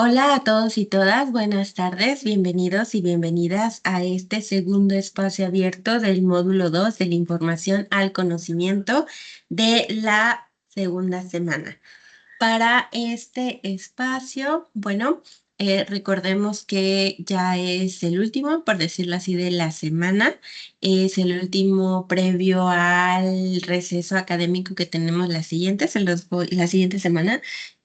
Hola a todos y todas, buenas tardes, bienvenidos y bienvenidas a este segundo espacio abierto del módulo 2 de la información al conocimiento de la segunda semana. Para este espacio, recordemos que ya es el último, por decirlo así, de la semana. Es el último previo al receso académico que tenemos la siguiente semana.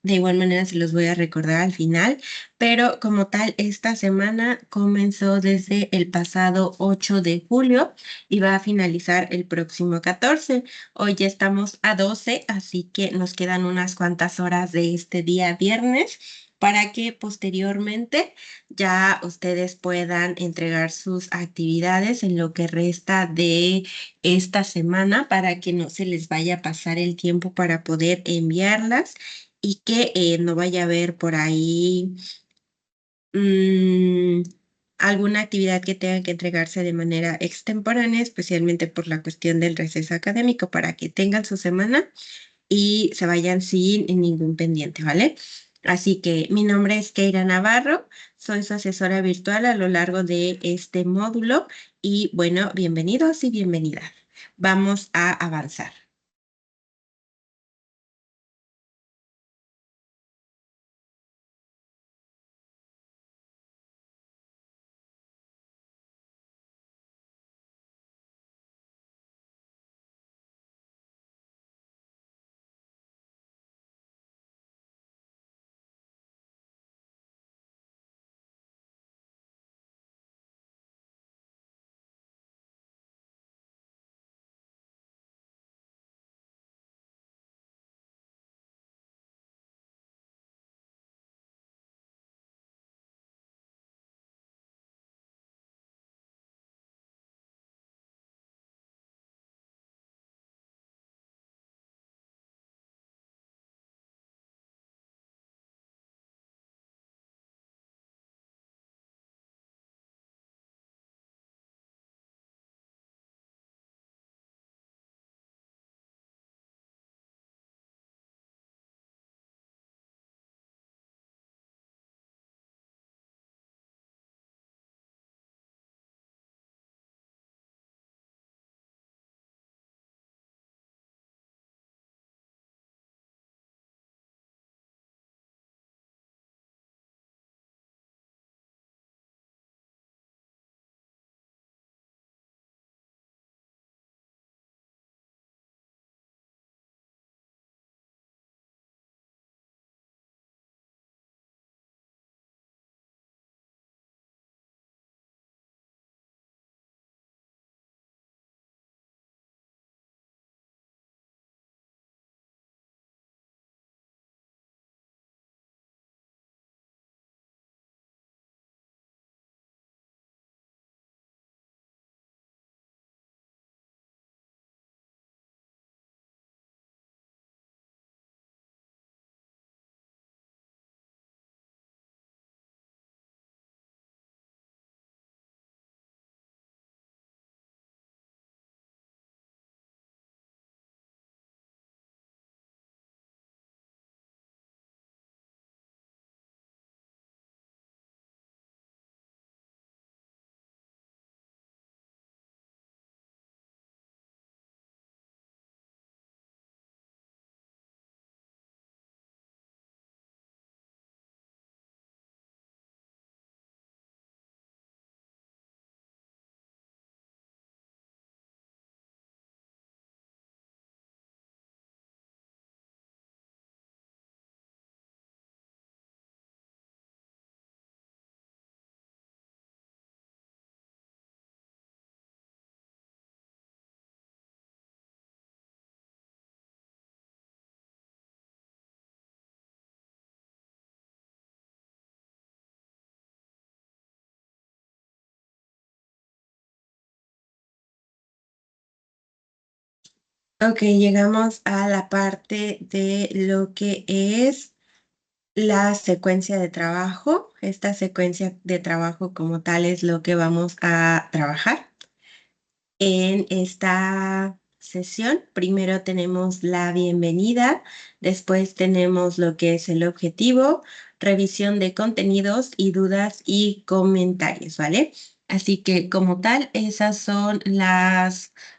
De igual manera se los voy a recordar al final, pero como tal, esta semana comenzó desde el pasado 8 de julio y va a finalizar el próximo 14. Hoy ya estamos a 12, así que nos quedan unas cuantas horas de este día viernes para que posteriormente ya ustedes puedan entregar sus actividades en lo que resta de esta semana para que no se les vaya a pasar el tiempo para poder enviarlas y que no vaya a haber por ahí mm, alguna actividad que tenga que entregarse de manera extemporánea, especialmente por la cuestión del receso académico, para que tengan su semana y se vayan sin ningún pendiente, ¿vale? Así que mi nombre es Keira Navarro, soy su asesora virtual a lo largo de este módulo y bueno, bienvenidos y bienvenidas. Vamos a avanzar. Ok, llegamos a la parte de lo que es la secuencia de trabajo. Esta secuencia de trabajo como tal es lo que vamos a trabajar en esta sesión. Primero tenemos la bienvenida, después tenemos lo que es el objetivo, revisión de contenidos y dudas y comentarios, ¿vale? Así que como tal, esas son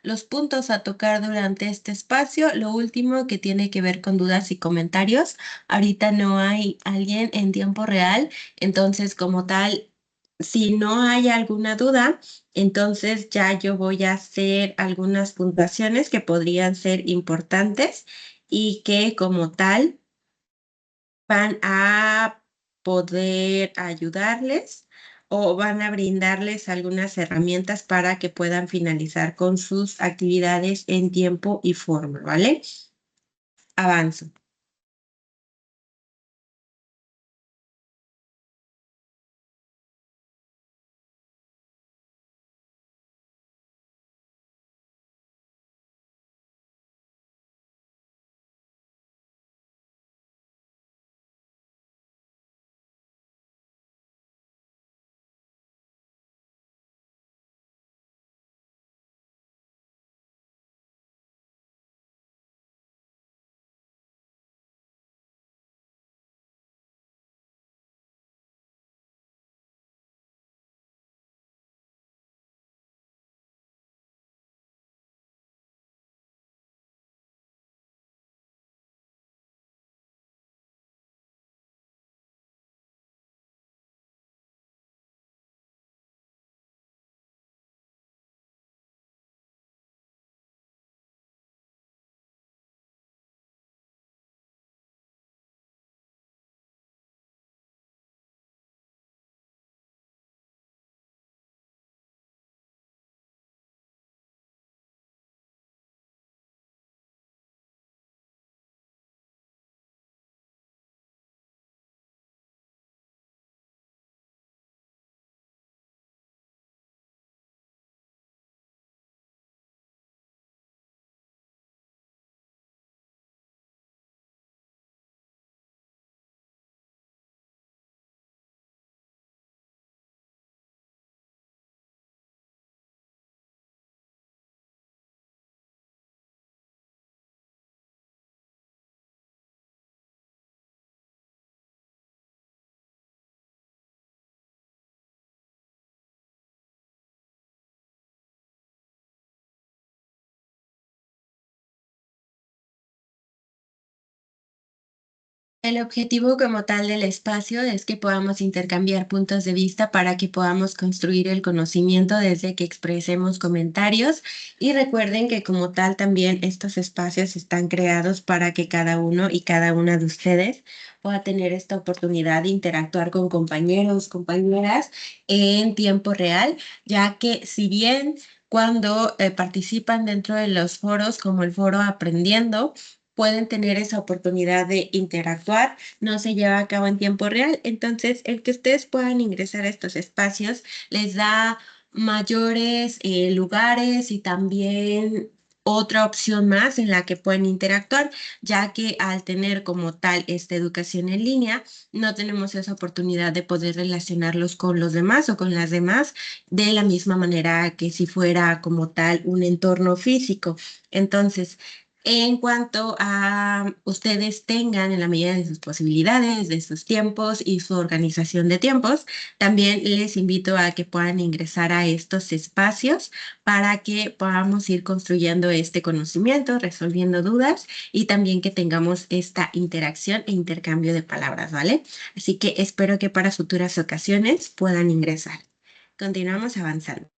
los puntos a tocar durante este espacio. Lo último que tiene que ver con dudas y comentarios. Ahorita no hay alguien en tiempo real, entonces como tal, si no hay alguna duda, entonces ya yo voy a hacer algunas puntuaciones que podrían ser importantes y que como tal van a poder ayudarles o van a brindarles algunas herramientas para que puedan finalizar con sus actividades en tiempo y forma, ¿vale? Avanzo. El objetivo como tal del espacio es que podamos intercambiar puntos de vista para que podamos construir el conocimiento desde que expresemos comentarios y recuerden que como tal también estos espacios están creados para que cada uno y cada una de ustedes pueda tener esta oportunidad de interactuar con compañeros, compañeras en tiempo real, ya que si bien cuando participan dentro de los foros como el foro Aprendiendo, pueden tener esa oportunidad de interactuar, no se lleva a cabo en tiempo real. Entonces, el que ustedes puedan ingresar a estos espacios les da mayores lugares y también otra opción más en la que pueden interactuar, ya que al tener como tal esta educación en línea, no tenemos esa oportunidad de poder relacionarlos con los demás o con las demás de la misma manera que si fuera como tal un entorno físico. Entonces, en cuanto a ustedes tengan en la medida de sus posibilidades, de sus tiempos y su organización de tiempos, también les invito a que puedan ingresar a estos espacios para que podamos ir construyendo este conocimiento, resolviendo dudas y también que tengamos esta interacción e intercambio de palabras, ¿vale? Así que espero que para futuras ocasiones puedan ingresar. Continuamos avanzando.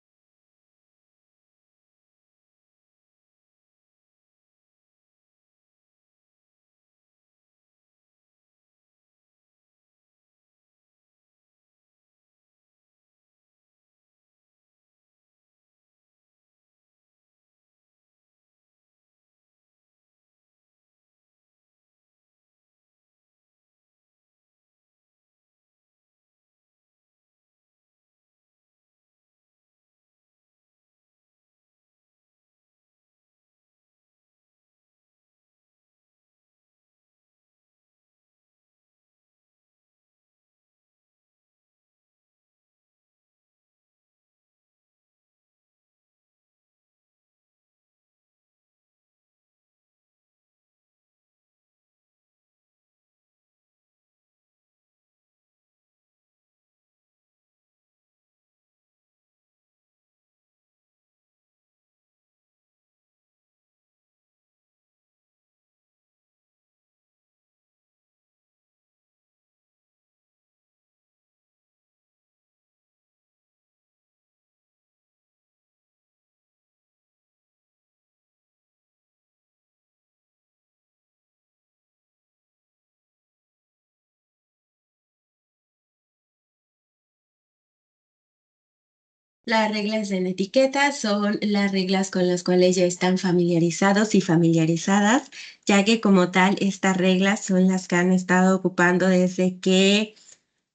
Las reglas en etiqueta son las reglas con las cuales ya están familiarizados y familiarizadas, ya que como tal, estas reglas son las que han estado ocupando desde que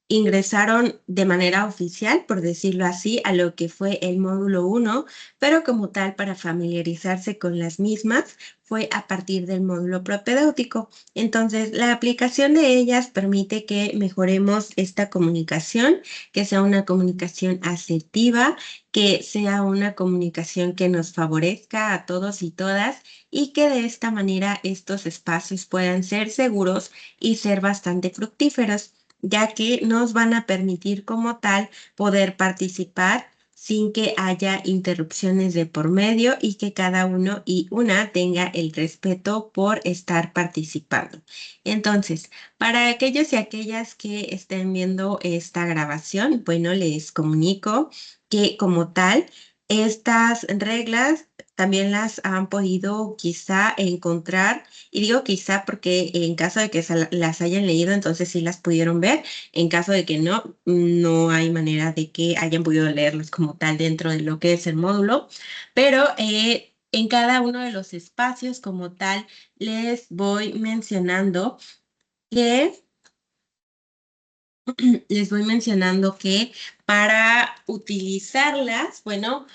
ingresaron de manera oficial, por decirlo así, a lo que fue el módulo 1, pero como tal, para familiarizarse con las mismas, fue a partir del módulo propedéutico. Entonces, la aplicación de ellas permite que mejoremos esta comunicación, que sea una comunicación asertiva, que sea una comunicación que nos favorezca a todos y todas y que de esta manera estos espacios puedan ser seguros y ser bastante fructíferos, ya que nos van a permitir como tal poder participar sin que haya interrupciones de por medio y que cada uno y una tenga el respeto por estar participando. Entonces, para aquellos y aquellas que estén viendo esta grabación, bueno, les comunico que como tal, estas reglas también las han podido quizá encontrar, y digo quizá porque en caso de que las hayan leído, entonces sí las pudieron ver. En caso de que no, no hay manera de que hayan podido leerlos como tal dentro de lo que es el módulo, pero en cada uno de los espacios como tal les voy mencionando que para utilizarlas, bueno,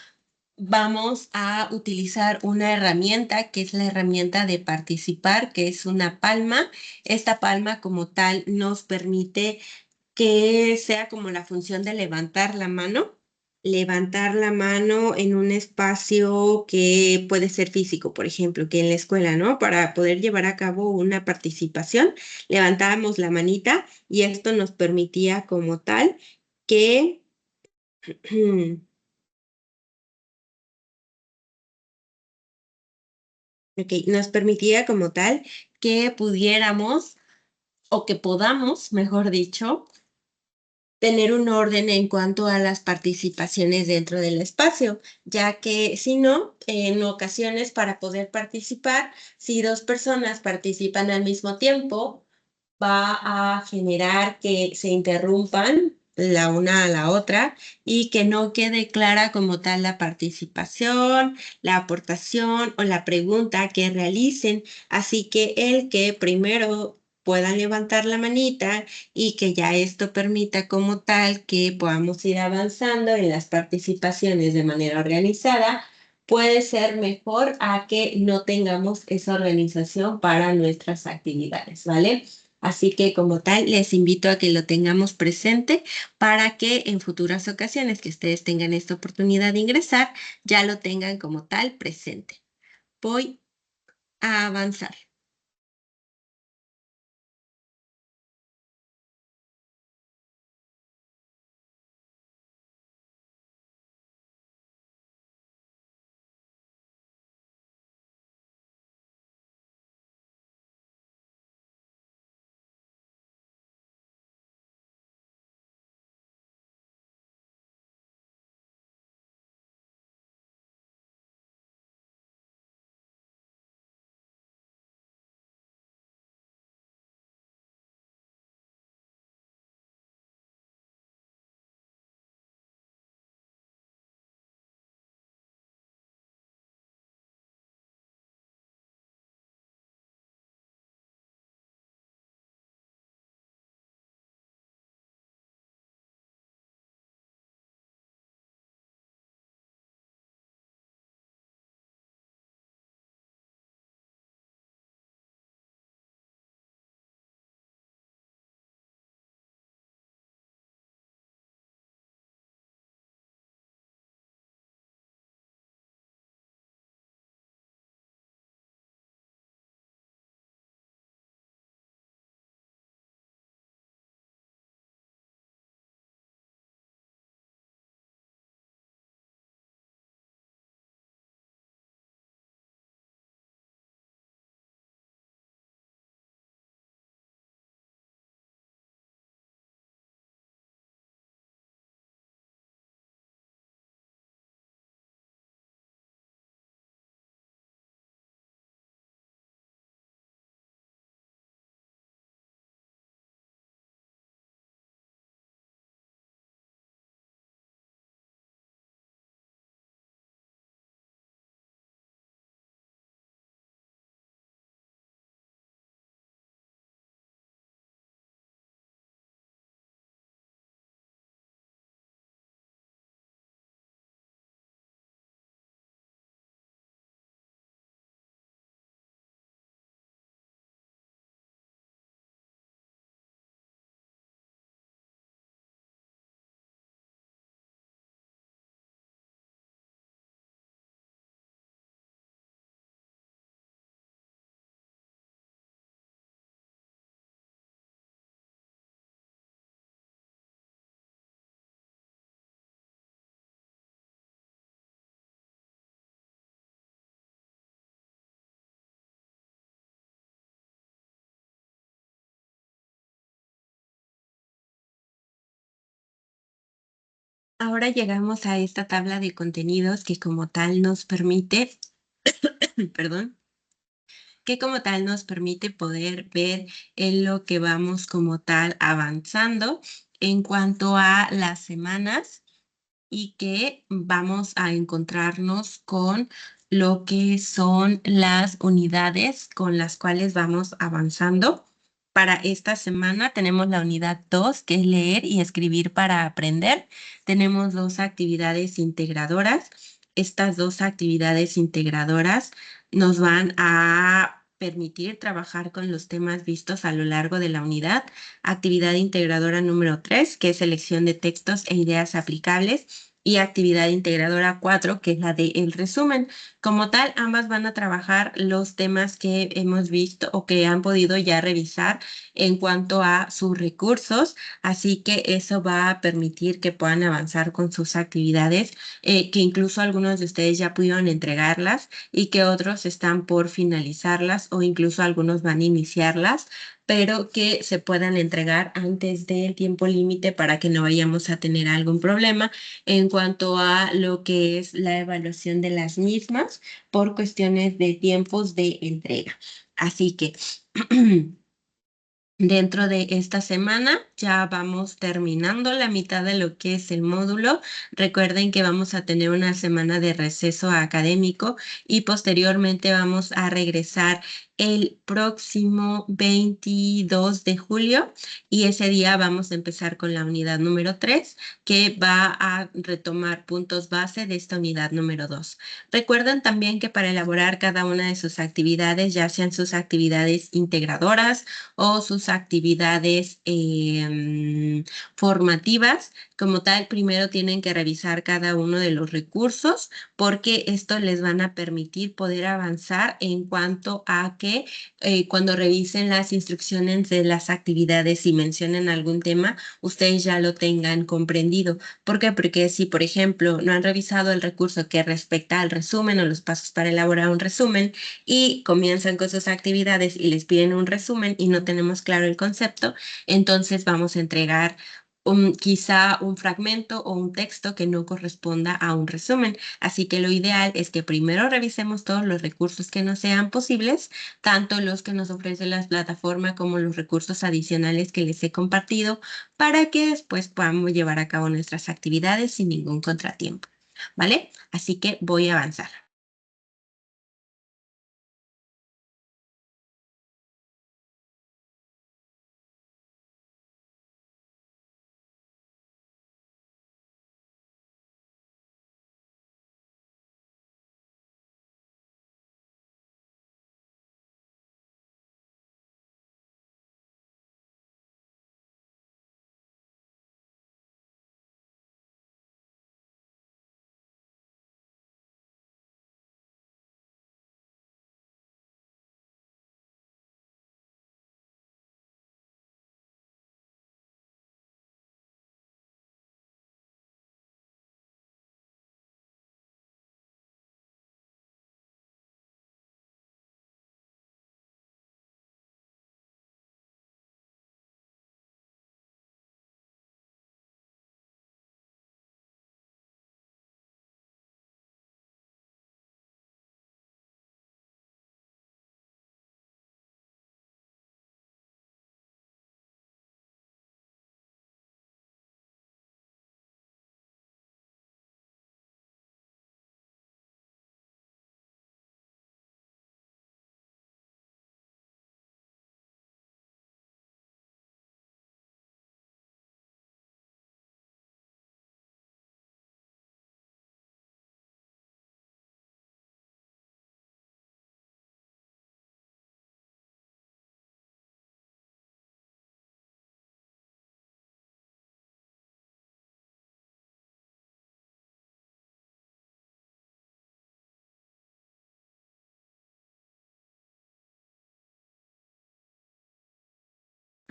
vamos a utilizar una herramienta que es la herramienta de participar, que es una palma. Esta palma como tal nos permite que sea como la función de levantar la mano en un espacio que puede ser físico, por ejemplo, que en la escuela, ¿no? Para poder llevar a cabo una participación, levantábamos la manita y esto nos permitía como tal que, ok, nos permitía como tal que pudiéramos o que podamos, mejor dicho, tener un orden en cuanto a las participaciones dentro del espacio, ya que si no, en ocasiones para poder participar, si dos personas participan al mismo tiempo, va a generar que se interrumpan la una a la otra y que no quede clara como tal la participación, la aportación o la pregunta que realicen. Así que el que primero puedan levantar la manita y que ya esto permita como tal que podamos ir avanzando en las participaciones de manera organizada, puede ser mejor a que no tengamos esa organización para nuestras actividades, ¿vale? Así que como tal, les invito a que lo tengamos presente para que en futuras ocasiones que ustedes tengan esta oportunidad de ingresar, ya lo tengan como tal presente. Voy a avanzar. Ahora llegamos a esta tabla de contenidos que como tal nos permite, perdón, que como tal nos permite poder ver en lo que vamos como tal avanzando en cuanto a las semanas y que vamos a encontrarnos con lo que son las unidades con las cuales vamos avanzando. Para esta semana tenemos la unidad 2, que es leer y escribir para aprender. Tenemos dos actividades integradoras. Estas dos actividades integradoras nos van a permitir trabajar con los temas vistos a lo largo de la unidad. Actividad integradora número 3, que es selección de textos e ideas aplicables, y actividad integradora 4, que es la de el resumen. Como tal, ambas van a trabajar los temas que hemos visto o que han podido ya revisar en cuanto a sus recursos, así que eso va a permitir que puedan avanzar con sus actividades, que incluso algunos de ustedes ya pudieron entregarlas y que otros están por finalizarlas o incluso algunos van a iniciarlas, pero que se puedan entregar antes del tiempo límite para que no vayamos a tener algún problema en cuanto a lo que es la evaluación de las mismas por cuestiones de tiempos de entrega. Así que dentro de esta semana ya vamos terminando la mitad de lo que es el módulo. Recuerden que vamos a tener una semana de receso académico y posteriormente vamos a regresar el próximo 22 de julio y ese día vamos a empezar con la unidad número 3, que va a retomar puntos base de esta unidad número 2. Recuerden también que para elaborar cada una de sus actividades, ya sean sus actividades integradoras o sus actividades formativas, como tal, primero tienen que revisar cada uno de los recursos porque esto les van a permitir poder avanzar en cuanto a que cuando revisen las instrucciones de las actividades y mencionen algún tema, ustedes ya lo tengan comprendido. ¿Por qué? Porque si, por ejemplo, no han revisado el recurso que respecta al resumen o los pasos para elaborar un resumen y comienzan con sus actividades y les piden un resumen y no tenemos claro el concepto, entonces vamos a entregar quizá un fragmento o un texto que no corresponda a un resumen. Así que lo ideal es que primero revisemos todos los recursos que nos sean posibles, tanto los que nos ofrece la plataforma como los recursos adicionales que les he compartido, para que después podamos llevar a cabo nuestras actividades sin ningún contratiempo. ¿Vale? Así que voy a avanzar.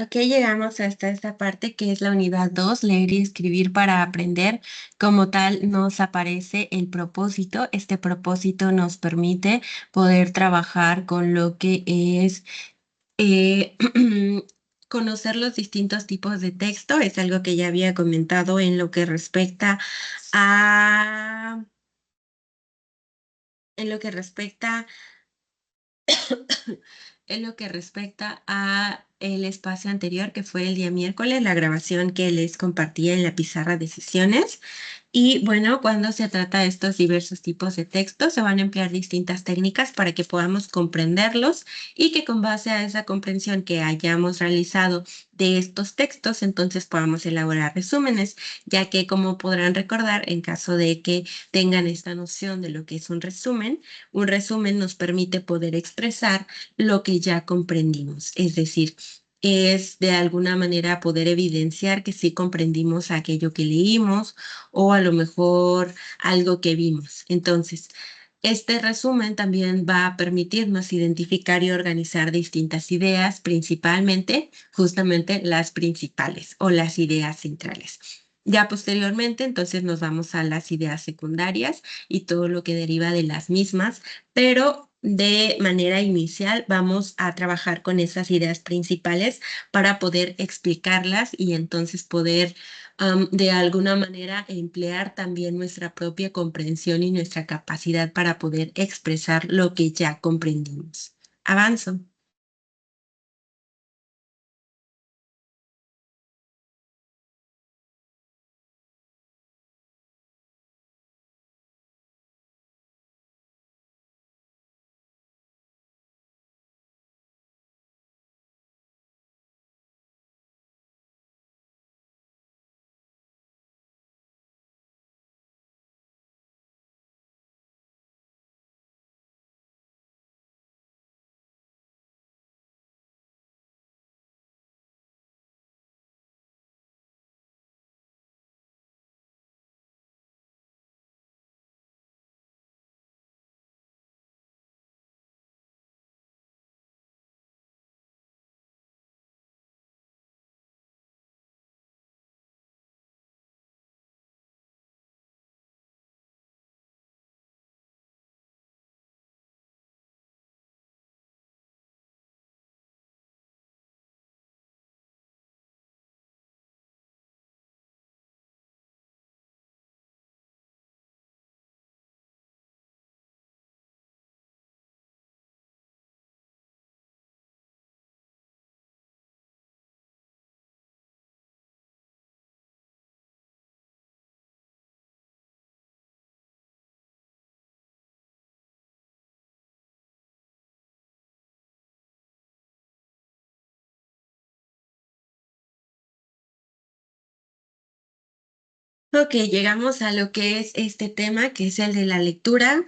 Ok, llegamos hasta esta parte que es la unidad 2, leer y escribir para aprender. Como tal, nos aparece el propósito. Este propósito nos permite poder trabajar con lo que es conocer los distintos tipos de texto, es algo que ya había comentado a, en lo que respecta en lo que respecta a el espacio anterior, que fue el día miércoles, la grabación que les compartía en la pizarra de sesiones. Y bueno, cuando se trata de estos diversos tipos de textos, se van a emplear distintas técnicas para que podamos comprenderlos y que con base a esa comprensión que hayamos realizado de estos textos, entonces podamos elaborar resúmenes, ya que como podrán recordar, en caso de que tengan esta noción de lo que es un resumen nos permite poder expresar lo que ya comprendimos, es decir, es de alguna manera poder evidenciar que sí comprendimos aquello que leímos o a lo mejor algo que vimos. Entonces, este resumen también va a permitirnos identificar y organizar distintas ideas, principalmente justamente las principales o las ideas centrales. Ya posteriormente, entonces nos vamos a las ideas secundarias y todo lo que deriva de las mismas, pero de manera inicial vamos a trabajar con esas ideas principales para poder explicarlas y entonces poder de alguna manera emplear también nuestra propia comprensión y nuestra capacidad para poder expresar lo que ya comprendimos. Avanzo. Ok, llegamos a lo que es este tema, que es el de la lectura.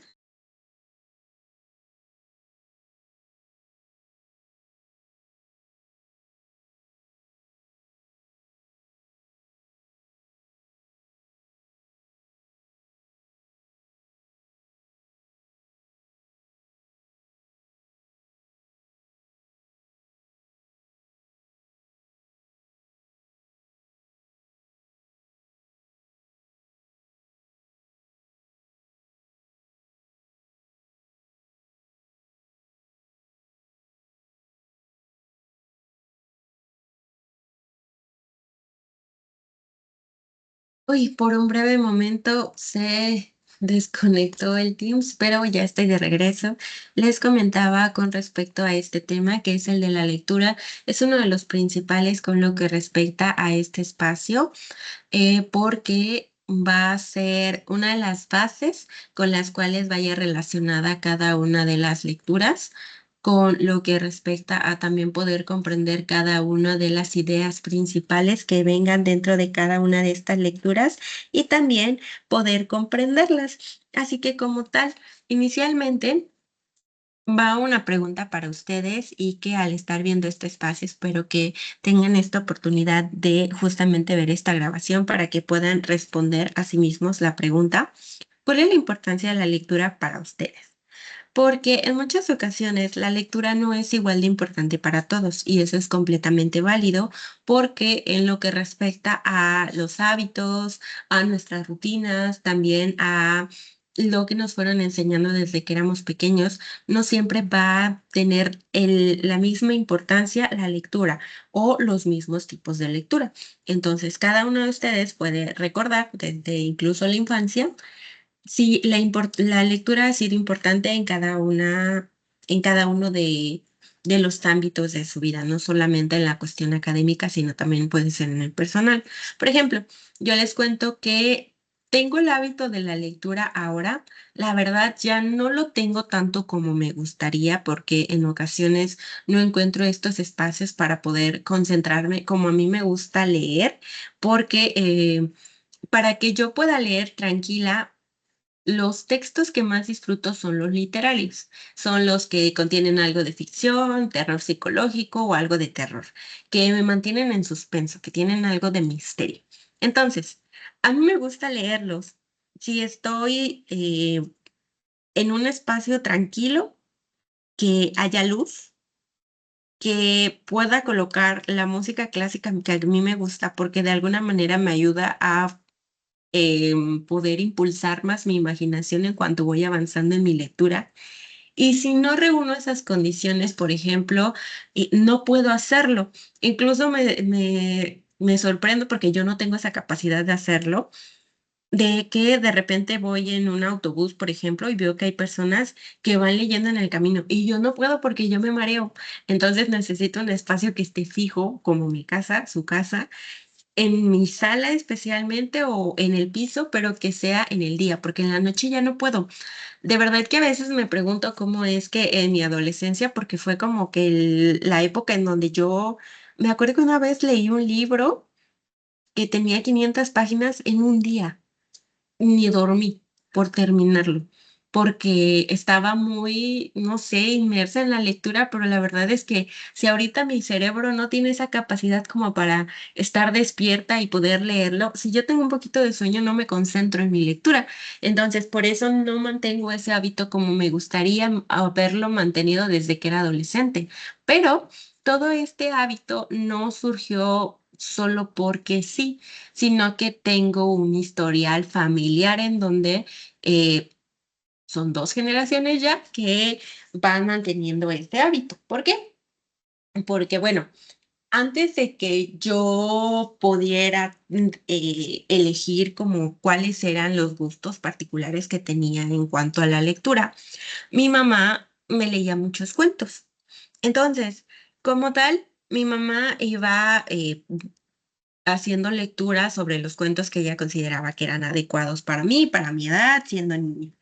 Uy, por un breve momento se desconectó el Teams, pero ya estoy de regreso. Les comentaba con respecto a este tema, que es el de la lectura. Es uno de los principales con lo que respecta a este espacio. Porque va a ser una de las bases con las cuales vaya relacionada cada una de las lecturas, con lo que respecta a también poder comprender cada una de las ideas principales que vengan dentro de cada una de estas lecturas y también poder comprenderlas. Así que como tal, inicialmente va una pregunta para ustedes y que al estar viendo este espacio espero que tengan esta oportunidad de justamente ver esta grabación para que puedan responder a sí mismos la pregunta. ¿Cuál es la importancia de la lectura para ustedes? Porque en muchas ocasiones la lectura no es igual de importante para todos y eso es completamente válido porque en lo que respecta a los hábitos, a nuestras rutinas, también a lo que nos fueron enseñando desde que éramos pequeños, no siempre va a tener la misma importancia la lectura o los mismos tipos de lectura. Entonces, cada uno de ustedes puede recordar desde incluso la infancia si la lectura ha sido importante en cada uno de los ámbitos de su vida, no solamente en la cuestión académica, sino también puede ser en el personal. Por ejemplo, yo les cuento que tengo el hábito de la lectura ahora. La verdad, ya no lo tengo tanto como me gustaría porque en ocasiones no encuentro estos espacios para poder concentrarme como a mí me gusta leer, porque para que yo pueda leer tranquila, los textos que más disfruto son los literarios, son los que contienen algo de ficción, terror psicológico o algo de terror, que me mantienen en suspenso, que tienen algo de misterio. Entonces, a mí me gusta leerlos si estoy en un espacio tranquilo, que haya luz, que pueda colocar la música clásica que a mí me gusta, porque de alguna manera me ayuda a poder impulsar más mi imaginación en cuanto voy avanzando en mi lectura. Y si no reúno esas condiciones, por ejemplo, no puedo hacerlo. Incluso me sorprendo porque yo no tengo esa capacidad de hacerlo, de que de repente voy en un autobús, por ejemplo, y veo que hay personas que van leyendo en el camino y yo no puedo porque yo me mareo. Entonces necesito un espacio que esté fijo, como mi casa, su casa, en mi sala especialmente o en el piso, pero que sea en el día, porque en la noche ya no puedo. De verdad que a veces me pregunto cómo es que en mi adolescencia, porque fue como que la época en donde yo me acuerdo que una vez leí un libro que tenía 500 páginas en un día, ni dormí por terminarlo, porque estaba muy, no sé, inmersa en la lectura, pero la verdad es que si ahorita mi cerebro no tiene esa capacidad como para estar despierta y poder leerlo, si yo tengo un poquito de sueño no me concentro en mi lectura. Entonces, por eso no mantengo ese hábito como me gustaría haberlo mantenido desde que era adolescente. Pero todo este hábito no surgió solo porque sí, sino que tengo un historial familiar en donde eh, son 2 generaciones ya que van manteniendo este hábito. ¿Por qué? Porque, bueno, antes de que yo pudiera elegir como cuáles eran los gustos particulares que tenía en cuanto a la lectura, mi mamá me leía muchos cuentos. Entonces, como tal, mi mamá iba haciendo lecturas sobre los cuentos que ella consideraba que eran adecuados para mí, para mi edad, siendo niña.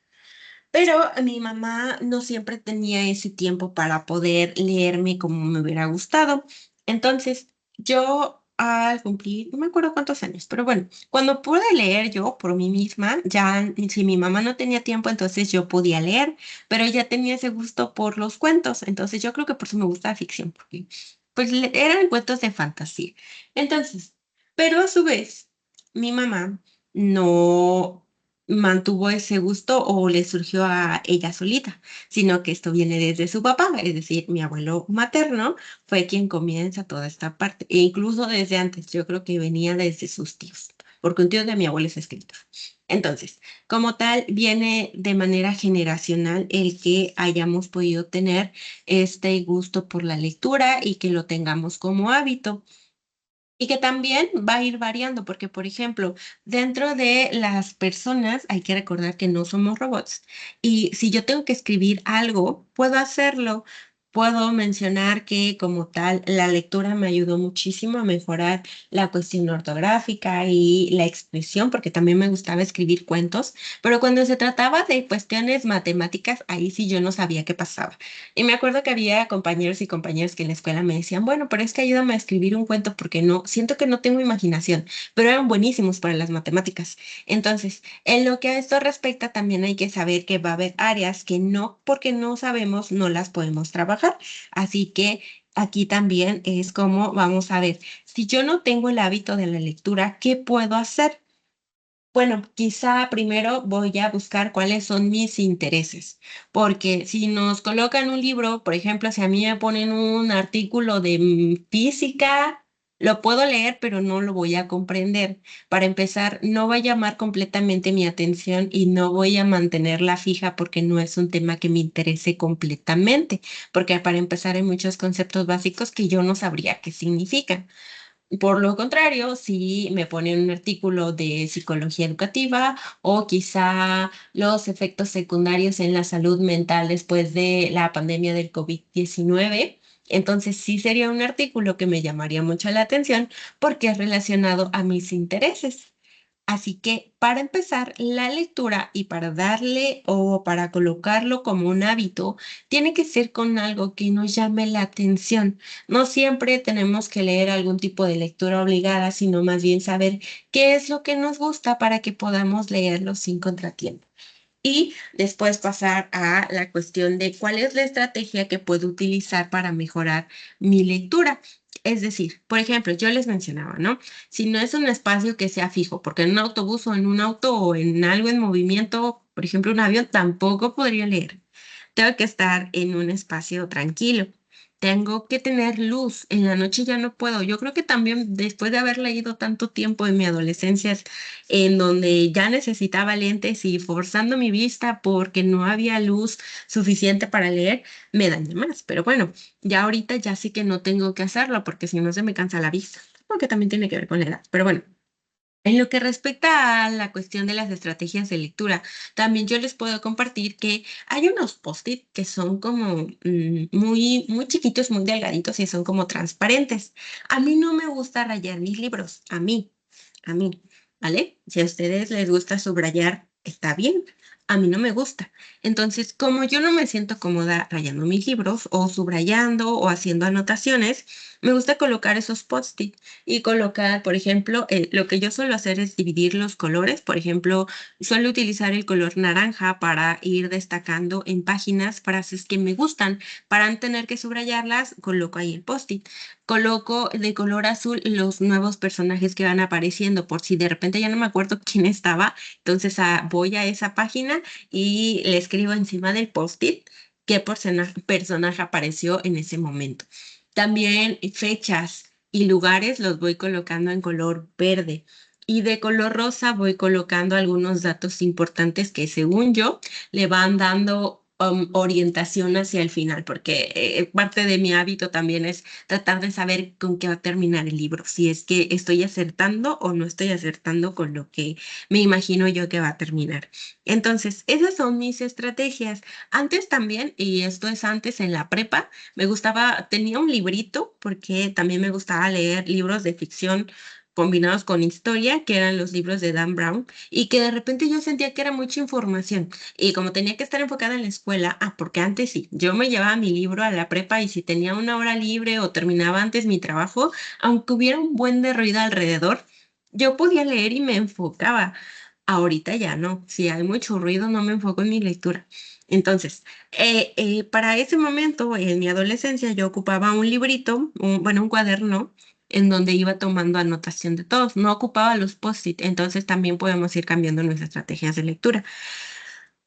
Pero mi mamá no siempre tenía ese tiempo para poder leerme como me hubiera gustado. Entonces, yo al cumplir, no me acuerdo cuántos años, pero bueno, cuando pude leer yo por mí misma, ya si mi mamá no tenía tiempo, entonces yo podía leer, pero ella tenía ese gusto por los cuentos. Entonces, yo creo que por eso me gusta la ficción, porque pues eran cuentos de fantasía. Entonces, pero a su vez, mi mamá no mantuvo ese gusto o le surgió a ella solita, sino que esto viene desde su papá, es decir, mi abuelo materno fue quien comienza toda esta parte, e incluso desde antes, yo creo que venía desde sus tíos, porque un tío de mi abuelo es escritor. Entonces, como tal, viene de manera generacional el que hayamos podido tener este gusto por la lectura y que lo tengamos como hábito. Y que también va a ir variando, porque, por ejemplo, dentro de las personas hay que recordar que no somos robots. Y si yo tengo que escribir algo, puedo hacerlo. Puedo mencionar que como tal, la lectura me ayudó muchísimo a mejorar la cuestión ortográfica y la expresión, porque también me gustaba escribir cuentos, pero cuando se trataba de cuestiones matemáticas, ahí sí yo no sabía qué pasaba. Y me acuerdo que había compañeros y compañeras que en la escuela me decían, bueno, pero es que ayúdame a escribir un cuento porque no, siento que no tengo imaginación, pero eran buenísimos para las matemáticas. Entonces, en lo que a esto respecta, también hay que saber que va a haber áreas que no, porque no sabemos, no las podemos trabajar. Así que aquí también es como, vamos a ver, si yo no tengo el hábito de la lectura, ¿qué puedo hacer? Bueno, quizá primero voy a buscar cuáles son mis intereses, porque si nos colocan un libro, por ejemplo, si a mí me ponen un artículo de física, Lo puedo leer, pero no lo voy a comprender. Para empezar, no va a llamar completamente mi atención y no voy a mantenerla fija porque no es un tema que me interese completamente, porque para empezar hay muchos conceptos básicos que yo no sabría qué significan. Por lo contrario, si me ponen un artículo de psicología educativa o quizá los efectos secundarios en la salud mental después de la pandemia del COVID-19, entonces sí sería un artículo que me llamaría mucho la atención porque es relacionado a mis intereses. Así que para empezar, la lectura y para darle o para colocarlo como un hábito, tiene que ser con algo que nos llame la atención. No siempre tenemos que leer algún tipo de lectura obligada, sino más bien saber qué es lo que nos gusta para que podamos leerlo sin contratiempo. Y después pasar a la cuestión de cuál es la estrategia que puedo utilizar para mejorar mi lectura. Es decir, por ejemplo, yo les mencionaba, ¿no? Si no es un espacio que sea fijo, porque en un autobús o en un auto o en algo en movimiento, por ejemplo, un avión, tampoco podría leer. Tengo que estar en un espacio tranquilo. Tengo que tener luz. En la noche ya no puedo. Yo creo que también después de haber leído tanto tiempo en mi adolescencia, en donde ya necesitaba lentes y forzando mi vista porque no había luz suficiente para leer, me dañé más. Pero bueno, ya ahorita ya sí que no tengo que hacerlo porque si no se me cansa la vista, porque también tiene que ver con la edad. Pero bueno. En lo que respecta a la cuestión de las estrategias de lectura, también yo les puedo compartir que hay unos post-it que son como muy, muy chiquitos, muy delgaditos y son como transparentes. A mí no me gusta rayar mis libros, a mí, ¿vale? Si a ustedes les gusta subrayar, está bien. A mí no me gusta. Entonces, como yo no me siento cómoda rayando mis libros o subrayando o haciendo anotaciones, me gusta colocar esos post-it y colocar, por ejemplo, lo que yo suelo hacer es dividir los colores. Por ejemplo, suelo utilizar el color naranja para ir destacando en páginas frases que me gustan. Para no tener que subrayarlas, coloco ahí el post-it. Coloco de color azul los nuevos personajes que van apareciendo, por si de repente ya no me acuerdo quién estaba. Entonces voy a esa página y le escribo encima del post-it qué personaje apareció en ese momento. También fechas y lugares los voy colocando en color verde. Y de color rosa voy colocando algunos datos importantes que según yo le van dando orientación hacia el final, porque parte de mi hábito también es tratar de saber con qué va a terminar el libro, si es que estoy acertando o no estoy acertando con lo que me imagino yo que va a terminar. Entonces, esas son mis estrategias. Antes también, y esto es antes en la prepa, me gustaba, tenía un librito porque también me gustaba leer libros de ficción combinados con historia, que eran los libros de Dan Brown, y que de repente yo sentía que era mucha información. Y como tenía que estar enfocada en la escuela, porque antes sí, yo me llevaba mi libro a la prepa y si tenía una hora libre o terminaba antes mi trabajo, aunque hubiera un buen de ruido alrededor, yo podía leer y me enfocaba. Ahorita ya no, si hay mucho ruido no me enfoco en mi lectura. Entonces, para ese momento, en mi adolescencia, yo ocupaba un librito, bueno, un cuaderno, en donde iba tomando anotación de todos. No ocupaba los post-it, entonces también podemos ir cambiando nuestras estrategias de lectura.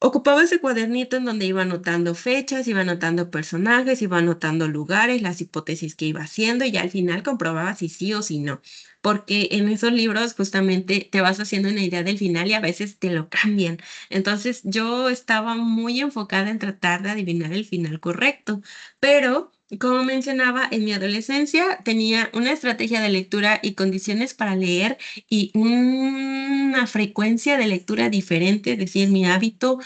Ocupaba ese cuadernito en donde iba anotando fechas, iba anotando personajes, iba anotando lugares, las hipótesis que iba haciendo y ya al final comprobaba si sí o si no. Porque en esos libros justamente te vas haciendo una idea del final y a veces te lo cambian. Entonces yo estaba muy enfocada en tratar de adivinar el final correcto, pero como mencionaba, en mi adolescencia tenía una estrategia de lectura y condiciones para leer y una frecuencia de lectura diferente, es decir, mi hábito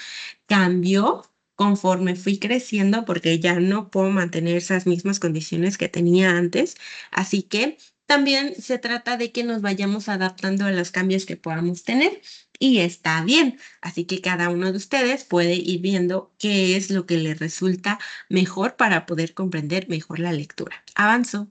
cambió conforme fui creciendo porque ya no puedo mantener esas mismas condiciones que tenía antes. Así que también se trata de que nos vayamos adaptando a los cambios que podamos tener y está bien. Así que cada uno de ustedes puede ir viendo qué es lo que le resulta mejor para poder comprender mejor la lectura. Avanzo.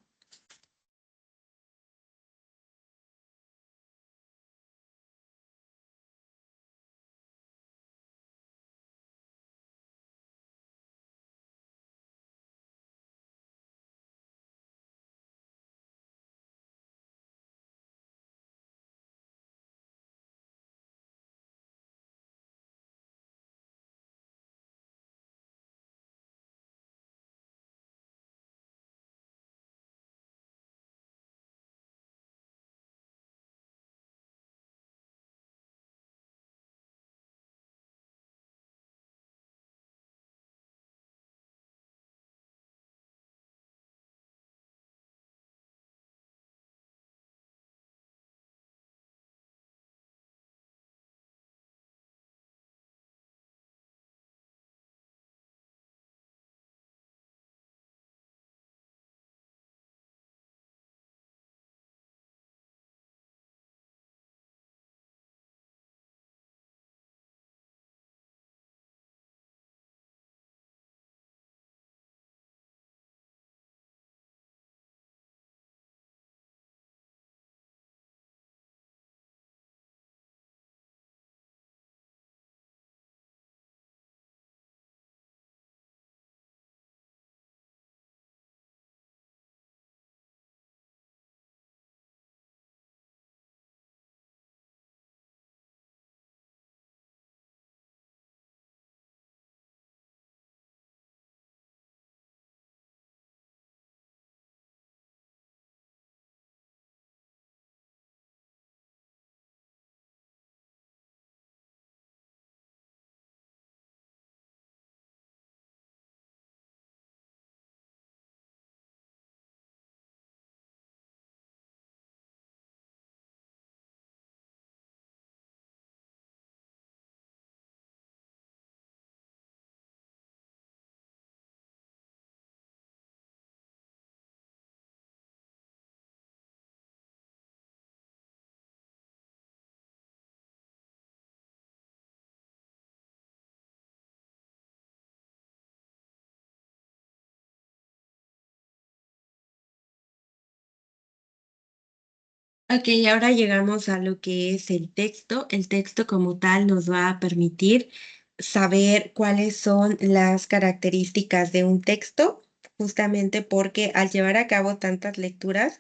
Ok, ahora llegamos a lo que es el texto. El texto como tal nos va a permitir saber cuáles son las características de un texto, justamente porque al llevar a cabo tantas lecturas,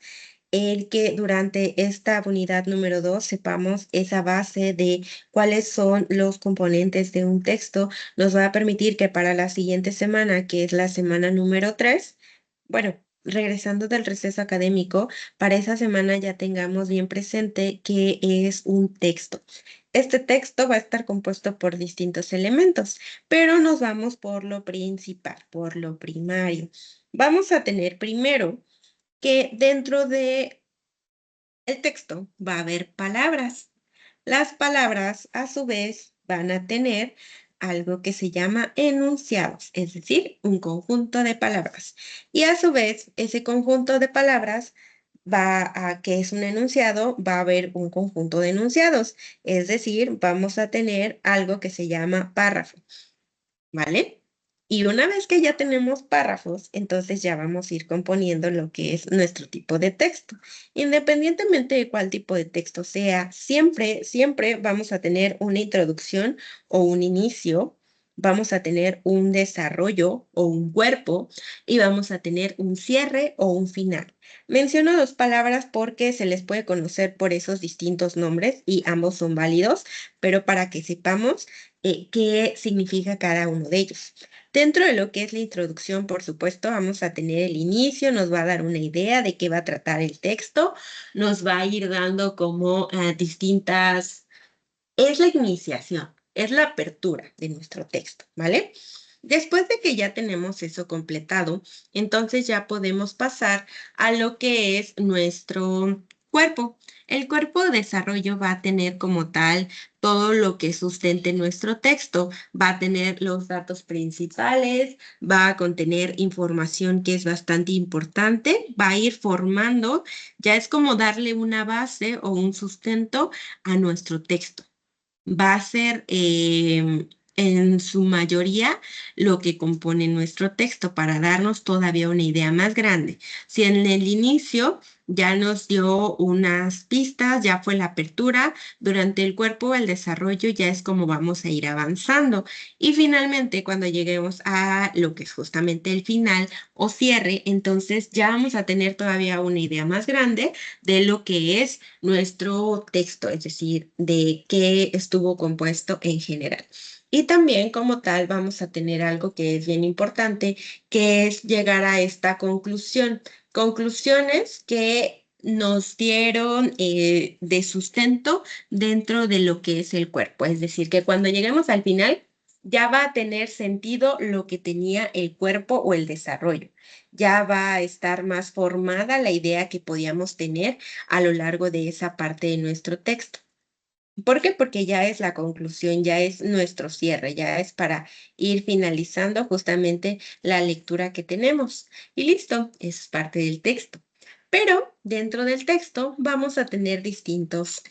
el que durante esta unidad número 2 sepamos esa base de cuáles son los componentes de un texto, nos va a permitir que para la siguiente semana, que es la semana número 3, bueno, regresando del receso académico, para esa semana ya tengamos bien presente que es un texto. Este texto va a estar compuesto por distintos elementos, pero nos vamos por lo principal, por lo primario. Vamos a tener primero que dentro de el texto va a haber palabras. Las palabras, a su vez, van a tener algo que se llama enunciados, es decir, un conjunto de palabras. Y a su vez, ese conjunto de palabras va a, que es un enunciado, va a haber un conjunto de enunciados, es decir, vamos a tener algo que se llama párrafo. ¿Vale? Y una vez que ya tenemos párrafos, entonces ya vamos a ir componiendo lo que es nuestro tipo de texto. Independientemente de cuál tipo de texto sea, siempre vamos a tener una introducción o un inicio, vamos a tener un desarrollo o un cuerpo y vamos a tener un cierre o un final. Menciono dos palabras porque se les puede conocer por esos distintos nombres y ambos son válidos, pero para que sepamos qué significa cada uno de ellos. Dentro de lo que es la introducción, por supuesto, vamos a tener el inicio, nos va a dar una idea de qué va a tratar el texto, nos va a ir dando como distintas, es la iniciación, es la apertura de nuestro texto, ¿vale? Después de que ya tenemos eso completado, entonces ya podemos pasar a lo que es nuestro cuerpo. El cuerpo de desarrollo va a tener como tal todo lo que sustente nuestro texto. Va a tener los datos principales, va a contener información que es bastante importante, va a ir formando, ya es como darle una base o un sustento a nuestro texto. Va a ser en su mayoría lo que compone nuestro texto para darnos todavía una idea más grande. Si en el inicio ya nos dio unas pistas, ya fue la apertura, durante el cuerpo el desarrollo ya es como vamos a ir avanzando. Y finalmente, cuando lleguemos a lo que es justamente el final o cierre, entonces ya vamos a tener todavía una idea más grande de lo que es nuestro texto, es decir, de qué estuvo compuesto en general. Y también como tal vamos a tener algo que es bien importante, que es llegar a esta conclusión. Conclusiones que nos dieron de sustento dentro de lo que es el cuerpo. Es decir, que cuando lleguemos al final, ya va a tener sentido lo que tenía el cuerpo o el desarrollo. Ya va a estar más formada la idea que podíamos tener a lo largo de esa parte de nuestro texto. ¿Por qué? Porque ya es la conclusión, ya es nuestro cierre, ya es para ir finalizando justamente la lectura que tenemos. Y listo, es parte del texto. Pero dentro del texto vamos a tener distintos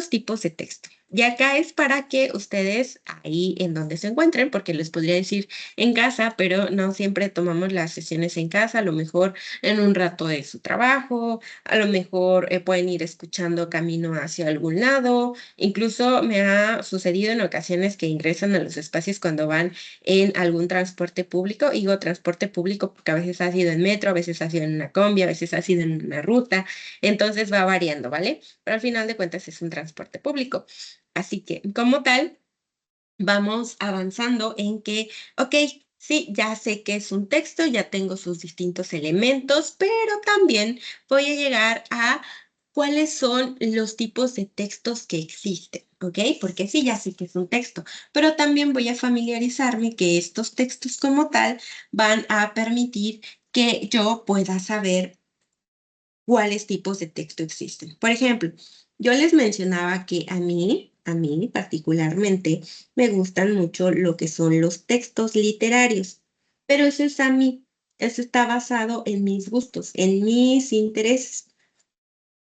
tipos de texto. Y acá es para que ustedes ahí en donde se encuentren, porque les podría decir en casa, pero no siempre tomamos las sesiones en casa, a lo mejor en un rato de su trabajo, a lo mejor pueden ir escuchando camino hacia algún lado. Incluso me ha sucedido en ocasiones que ingresan a los espacios cuando van en algún transporte público. Y digo transporte público porque a veces ha sido en metro, a veces ha sido en una combi, a veces ha sido en una ruta. Entonces va variando, ¿vale? Pero al final de cuentas es un transporte público. Así que como tal, vamos avanzando en que, ok, sí, ya sé que es un texto, ya tengo sus distintos elementos, pero también voy a llegar a cuáles son los tipos de textos que existen, ¿ok? Porque sí, ya sé que es un texto, pero también voy a familiarizarme que estos textos como tal van a permitir que yo pueda saber cuáles tipos de texto existen. Por ejemplo, yo les mencionaba que a mí particularmente, me gustan mucho lo que son los textos literarios, pero eso es a mí, eso está basado en mis gustos, en mis intereses.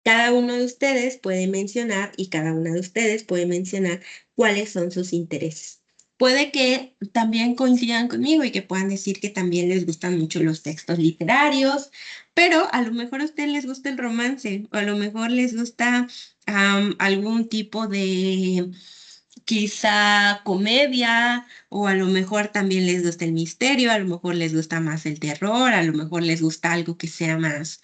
Cada uno de ustedes puede mencionar y cada una de ustedes puede mencionar cuáles son sus intereses. Puede que también coincidan conmigo y que puedan decir que también les gustan mucho los textos literarios, pero a lo mejor a ustedes les gusta el romance, o a lo mejor les gusta algún tipo de quizá comedia, o a lo mejor también les gusta el misterio, a lo mejor les gusta más el terror, a lo mejor les gusta algo que sea más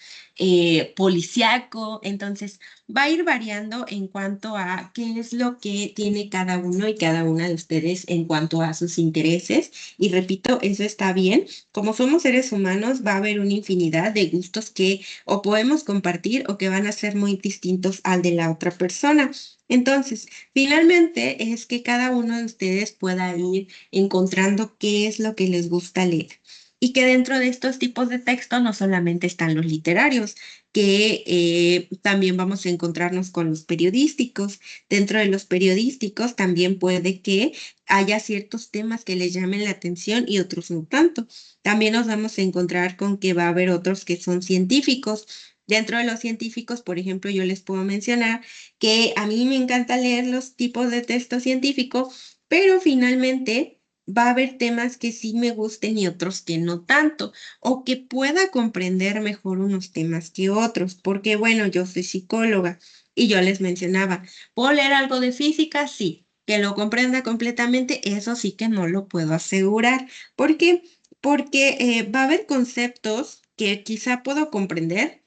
policíaco. Entonces, va a ir variando en cuanto a qué es lo que tiene cada uno y cada una de ustedes en cuanto a sus intereses. Y repito, eso está bien. Como somos seres humanos, va a haber una infinidad de gustos que o podemos compartir o que van a ser muy distintos al de la otra persona. Entonces, finalmente es que cada uno de ustedes pueda ir encontrando qué es lo que les gusta leer. Y que dentro de estos tipos de texto no solamente están los literarios, que también vamos a encontrarnos con los periodísticos. Dentro de los periodísticos también puede que haya ciertos temas que les llamen la atención y otros no tanto. También nos vamos a encontrar con que va a haber otros que son científicos. Dentro de los científicos, por ejemplo, yo les puedo mencionar que a mí me encanta leer los tipos de texto científico, pero finalmente va a haber temas que sí me gusten y otros que no tanto, o que pueda comprender mejor unos temas que otros, porque bueno, yo soy psicóloga y yo les mencionaba, ¿puedo leer algo de física? Sí. Que lo comprenda completamente, eso sí que no lo puedo asegurar. ¿Por qué? Porque va a haber conceptos que quizá puedo comprender,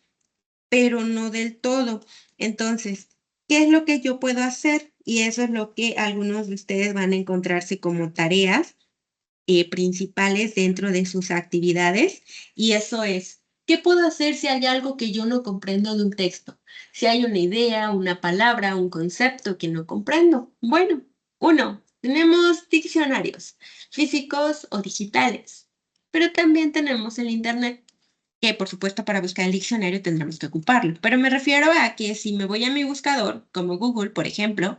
pero no del todo. Entonces, ¿qué es lo que yo puedo hacer? Y eso es lo que algunos de ustedes van a encontrarse como tareas principales dentro de sus actividades. Y eso es, ¿qué puedo hacer si hay algo que yo no comprendo de un texto? Si hay una idea, una palabra, un concepto que no comprendo. Bueno, uno, tenemos diccionarios físicos o digitales, pero también tenemos el Internet, que por supuesto para buscar el diccionario tendremos que ocuparlo, pero me refiero a que si me voy a mi buscador, como Google, por ejemplo,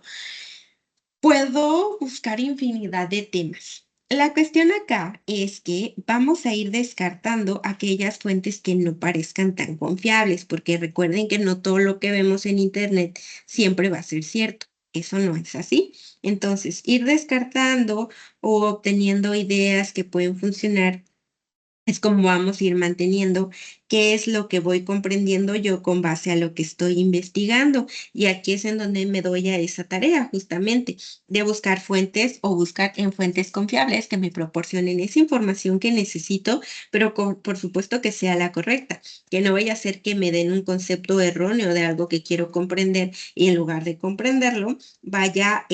puedo buscar infinidad de temas. La cuestión acá es que vamos a ir descartando aquellas fuentes que no parezcan tan confiables, porque recuerden que no todo lo que vemos en Internet siempre va a ser cierto. Eso no es así. Entonces, ir descartando o obteniendo ideas que pueden funcionar es como vamos a ir manteniendo qué es lo que voy comprendiendo yo con base a lo que estoy investigando. Y aquí es en donde me doy a esa tarea justamente de buscar fuentes o buscar en fuentes confiables que me proporcionen esa información que necesito, pero por supuesto que sea la correcta, que no vaya a ser que me den un concepto erróneo de algo que quiero comprender y en lugar de comprenderlo, vaya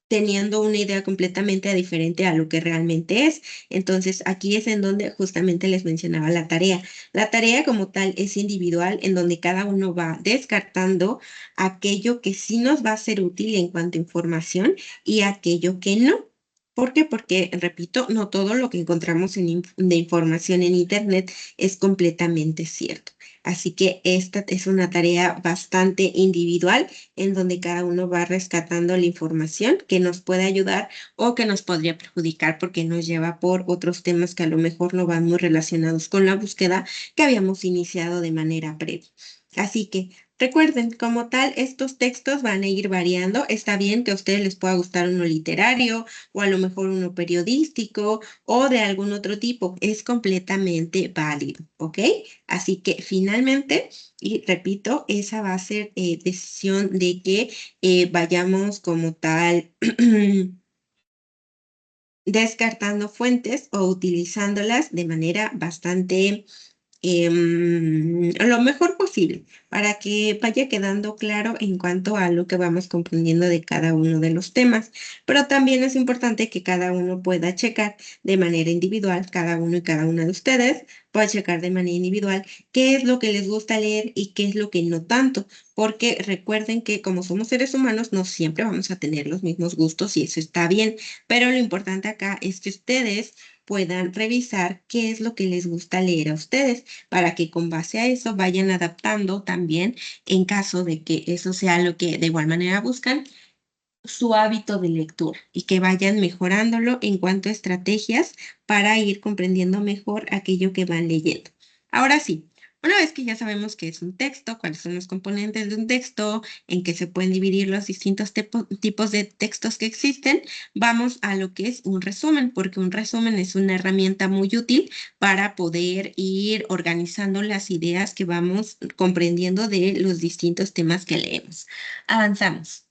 teniendo una idea completamente diferente a lo que realmente es. Entonces, aquí es en donde justamente les mencionaba la tarea. La tarea como tal es individual, en donde cada uno va descartando aquello que sí nos va a ser útil en cuanto a información y aquello que no. ¿Por qué? Porque, repito, no todo lo que encontramos de información en Internet es completamente cierto. Así que esta es una tarea bastante individual en donde cada uno va rescatando la información que nos puede ayudar o que nos podría perjudicar porque nos lleva por otros temas que a lo mejor no van muy relacionados con la búsqueda que habíamos iniciado de manera previa. Así que recuerden, como tal, estos textos van a ir variando. Está bien que a ustedes les pueda gustar uno literario o a lo mejor uno periodístico o de algún otro tipo. Es completamente válido, ¿ok? Así que finalmente, y repito, esa va a ser decisión de que vayamos como tal descartando fuentes o utilizándolas de manera bastante lo mejor posible para que vaya quedando claro en cuanto a lo que vamos comprendiendo de cada uno de los temas. Pero también es importante que cada uno pueda checar de manera individual, cada uno y cada una de ustedes pueda checar de manera individual qué es lo que les gusta leer y qué es lo que no tanto, porque recuerden que como somos seres humanos no siempre vamos a tener los mismos gustos y eso está bien, pero lo importante acá es que ustedes puedan revisar qué es lo que les gusta leer a ustedes para que con base a eso vayan adaptando también, en caso de que eso sea lo que de igual manera buscan, su hábito de lectura y que vayan mejorándolo en cuanto a estrategias para ir comprendiendo mejor aquello que van leyendo. Ahora sí, Una vez que ya sabemos qué es un texto, cuáles son los componentes de un texto, en qué se pueden dividir los distintos tipos de textos que existen, vamos a lo que es un resumen, porque un resumen es una herramienta muy útil para poder ir organizando las ideas que vamos comprendiendo de los distintos temas que leemos. Avanzamos.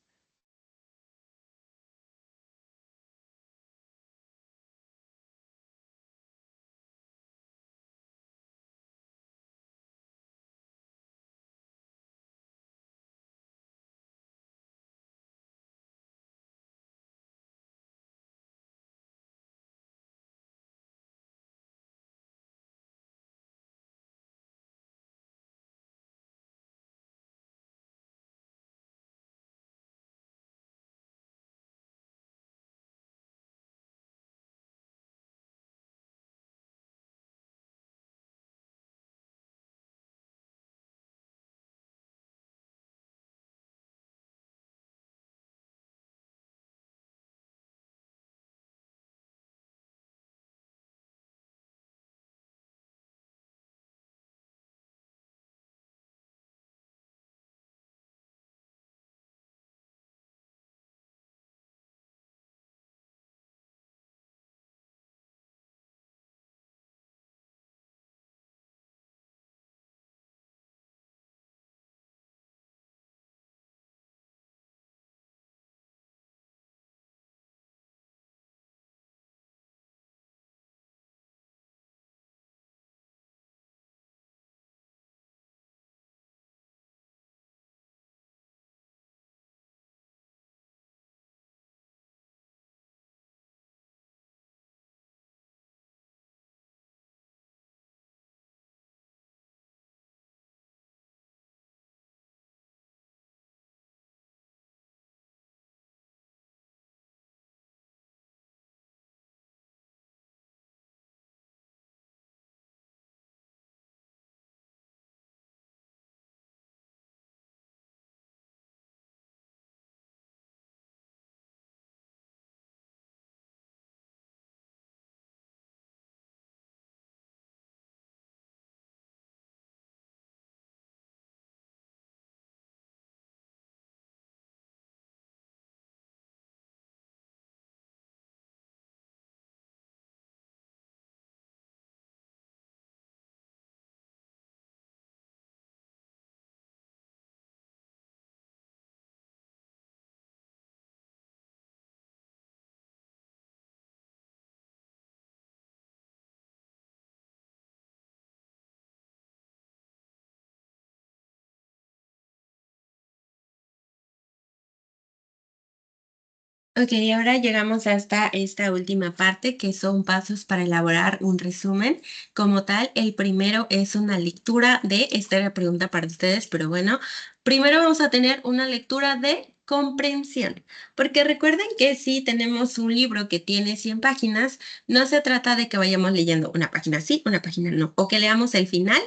Ok, ahora llegamos hasta esta última parte, que son pasos para elaborar un resumen. Como tal, el primero es una lectura de, esta era pregunta para ustedes, pero bueno, primero vamos a tener una lectura de comprensión, porque recuerden que si tenemos un libro que tiene 100 páginas, no se trata de que vayamos leyendo una página sí, una página no, o que leamos el final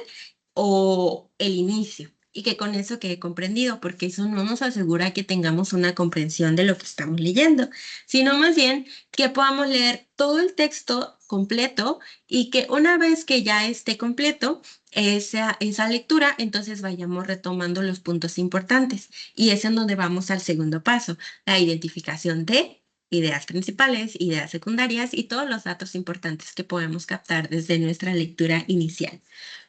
o el inicio y que con eso quede comprendido, porque eso no nos asegura que tengamos una comprensión de lo que estamos leyendo, sino más bien que podamos leer todo el texto completo y que una vez que ya esté completo esa lectura, entonces vayamos retomando los puntos importantes. Y es en donde vamos al segundo paso, la identificación de ideas principales, ideas secundarias y todos los datos importantes que podemos captar desde nuestra lectura inicial.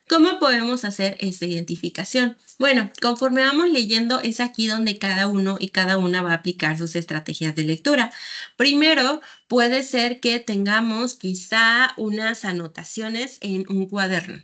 ¿Cómo podemos hacer esta identificación? Bueno, conforme vamos leyendo, es aquí donde cada uno y cada una va a aplicar sus estrategias de lectura. Primero, puede ser que tengamos quizá unas anotaciones en un cuaderno.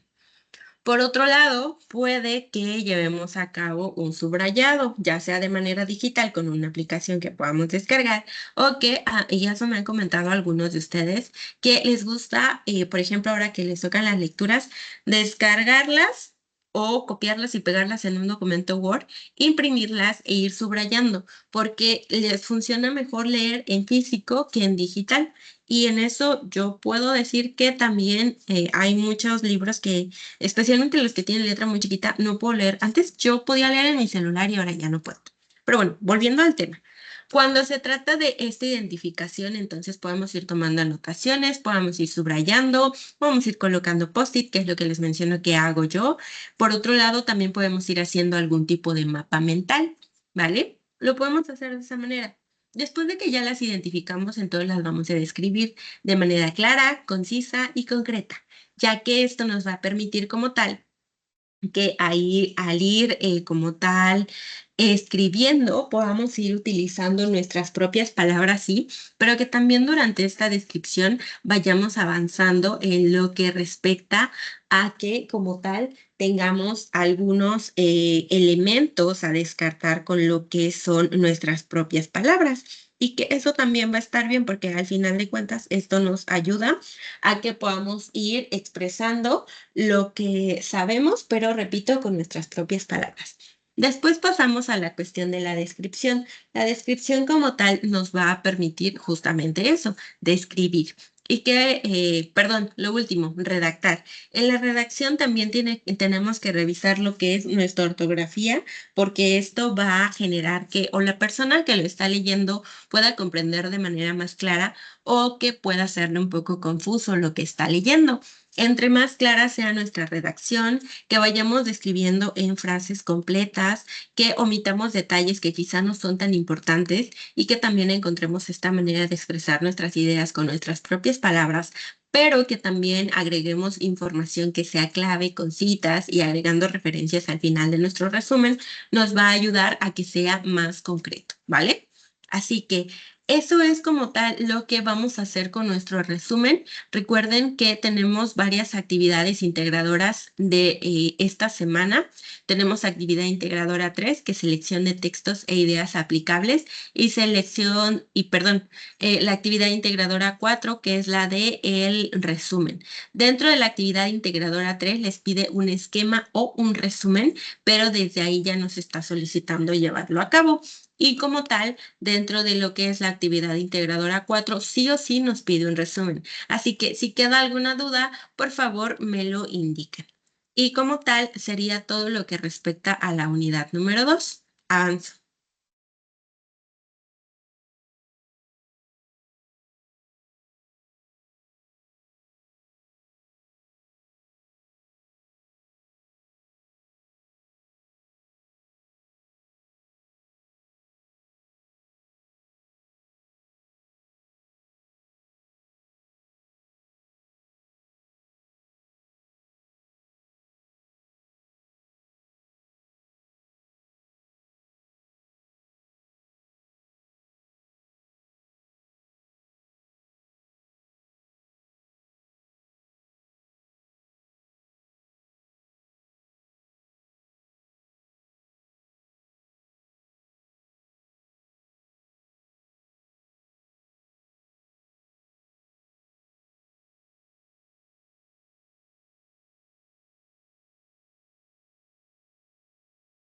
Por otro lado, puede que llevemos a cabo un subrayado, ya sea de manera digital con una aplicación que podamos descargar o que, y eso me han comentado algunos de ustedes, que les gusta, por ejemplo, ahora que les tocan las lecturas, descargarlas o copiarlas y pegarlas en un documento Word, imprimirlas e ir subrayando, porque les funciona mejor leer en físico que en digital. Y en eso yo puedo decir que también hay muchos libros que especialmente los que tienen letra muy chiquita, no puedo leer. Antes yo podía leer en mi celular y ahora ya no puedo. Pero bueno, volviendo al tema. Cuando se trata de esta identificación, entonces podemos ir tomando anotaciones, podemos ir subrayando, podemos ir colocando post-it, que es lo que les menciono que hago yo. Por otro lado, también podemos ir haciendo algún tipo de mapa mental, ¿vale? Lo podemos hacer de esa manera. Después de que ya las identificamos, entonces las vamos a describir de manera clara, concisa y concreta, ya que esto nos va a permitir como tal que ahí al ir como tal escribiendo podamos ir utilizando nuestras propias palabras, sí, pero que también durante esta descripción vayamos avanzando en lo que respecta a que como tal tengamos algunos elementos a descartar con lo que son nuestras propias palabras. Y que eso también va a estar bien porque al final de cuentas esto nos ayuda a que podamos ir expresando lo que sabemos, pero repito, con nuestras propias palabras. Después pasamos a la cuestión de la descripción. La descripción como tal nos va a permitir justamente eso, describir. Y que, perdón, lo último, redactar. En la redacción también tenemos que revisar lo que es nuestra ortografía, porque esto va a generar que o la persona que lo está leyendo pueda comprender de manera más clara o que pueda hacerle un poco confuso lo que está leyendo. Entre más clara sea nuestra redacción, que vayamos describiendo en frases completas, que omitamos detalles que quizá no son tan importantes y que también encontremos esta manera de expresar nuestras ideas con nuestras propias palabras, pero que también agreguemos información que sea clave con citas y agregando referencias al final de nuestro resumen, nos va a ayudar a que sea más concreto, ¿vale? Así que eso es como tal lo que vamos a hacer con nuestro resumen. Recuerden que tenemos varias actividades integradoras de esta semana. Tenemos actividad integradora 3, que es selección de textos e ideas aplicables, y la actividad integradora 4, que es la de el resumen. Dentro de la actividad integradora 3 les pide un esquema o un resumen, pero desde ahí ya nos está solicitando llevarlo a cabo. Y como tal, dentro de lo que es la actividad integradora 4, sí o sí nos pide un resumen. Así que si queda alguna duda, por favor me lo indiquen. Y como tal, sería todo lo que respecta a la unidad número 2. Avanzo.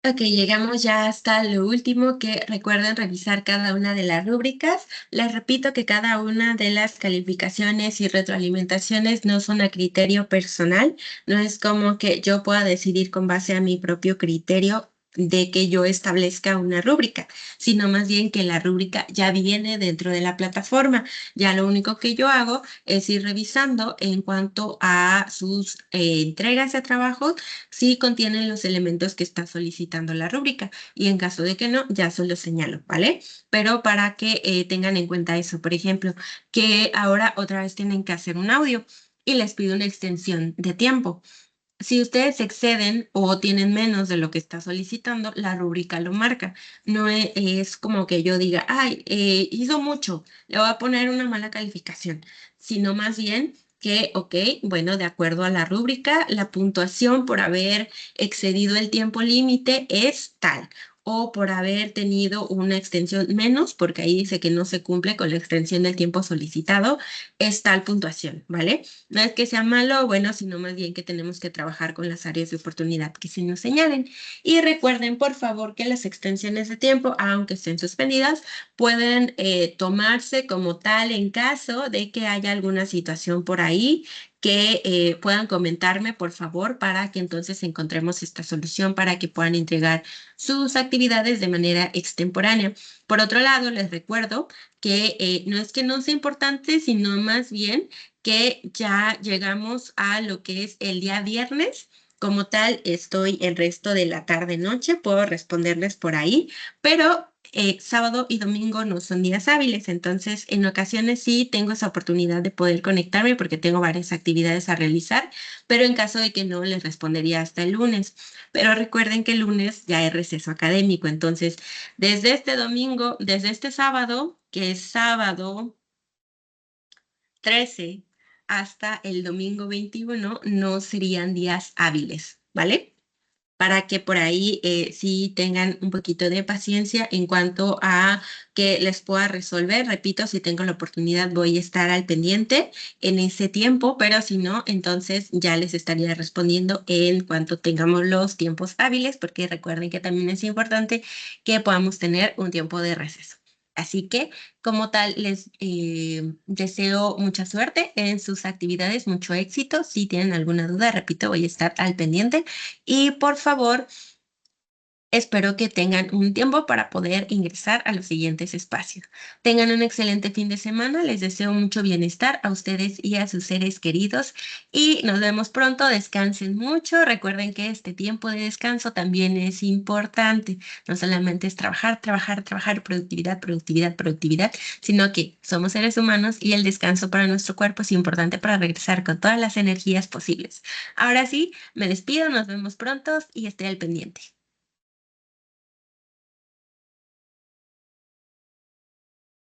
Ok, llegamos ya hasta lo último, que recuerden revisar cada una de las rúbricas. Les repito que cada una de las calificaciones y retroalimentaciones no son a criterio personal, no es como que yo pueda decidir con base a mi propio criterio de que yo establezca una rúbrica, sino más bien que la rúbrica ya viene dentro de la plataforma. Ya lo único que yo hago es ir revisando en cuanto a sus entregas de trabajo si contienen los elementos que está solicitando la rúbrica y en caso de que no, ya solo señalo, ¿vale? Pero para que tengan en cuenta eso, por ejemplo, que ahora otra vez tienen que hacer un audio y les pido una extensión de tiempo. Si ustedes exceden o tienen menos de lo que está solicitando, la rúbrica lo marca. No es como que yo diga, ay, hizo mucho, le voy a poner una mala calificación, sino más bien que, ok, bueno, de acuerdo a la rúbrica, la puntuación por haber excedido el tiempo límite es tal, o por haber tenido una extensión menos, porque ahí dice que no se cumple con la extensión del tiempo solicitado, es tal puntuación, ¿vale? No es que sea malo o bueno, sino más bien que tenemos que trabajar con las áreas de oportunidad que se nos señalen. Y recuerden, por favor, que las extensiones de tiempo, aunque estén suspendidas, pueden tomarse como tal en caso de que haya alguna situación por ahí que puedan comentarme, por favor, para que entonces encontremos esta solución para que puedan entregar sus actividades de manera extemporánea. Por otro lado, les recuerdo que no es que no sea importante, sino más bien que ya llegamos a lo que es el día viernes. Como tal, estoy el resto de la tarde-noche, puedo responderles por ahí, pero sábado y domingo no son días hábiles, entonces en ocasiones sí tengo esa oportunidad de poder conectarme porque tengo varias actividades a realizar, pero en caso de que no, les respondería hasta el lunes. Pero recuerden que el lunes ya es receso académico, entonces desde este domingo, desde este sábado, que es sábado 13 hasta el domingo 21, no serían días hábiles, ¿vale? Para que por ahí sí tengan un poquito de paciencia en cuanto a que les pueda resolver. Repito, si tengo la oportunidad voy a estar al pendiente en ese tiempo, pero si no, entonces ya les estaría respondiendo en cuanto tengamos los tiempos hábiles, porque recuerden que también es importante que podamos tener un tiempo de receso. Así que, como tal, les deseo mucha suerte en sus actividades, mucho éxito. Si tienen alguna duda, repito, voy a estar al pendiente. Y por favor, espero que tengan un tiempo para poder ingresar a los siguientes espacios. Tengan un excelente fin de semana. Les deseo mucho bienestar a ustedes y a sus seres queridos. Y nos vemos pronto. Descansen mucho. Recuerden que este tiempo de descanso también es importante. No solamente es trabajar, trabajar, trabajar, productividad, productividad, productividad, sino que somos seres humanos y el descanso para nuestro cuerpo es importante para regresar con todas las energías posibles. Ahora sí, me despido. Nos vemos pronto y estoy al pendiente.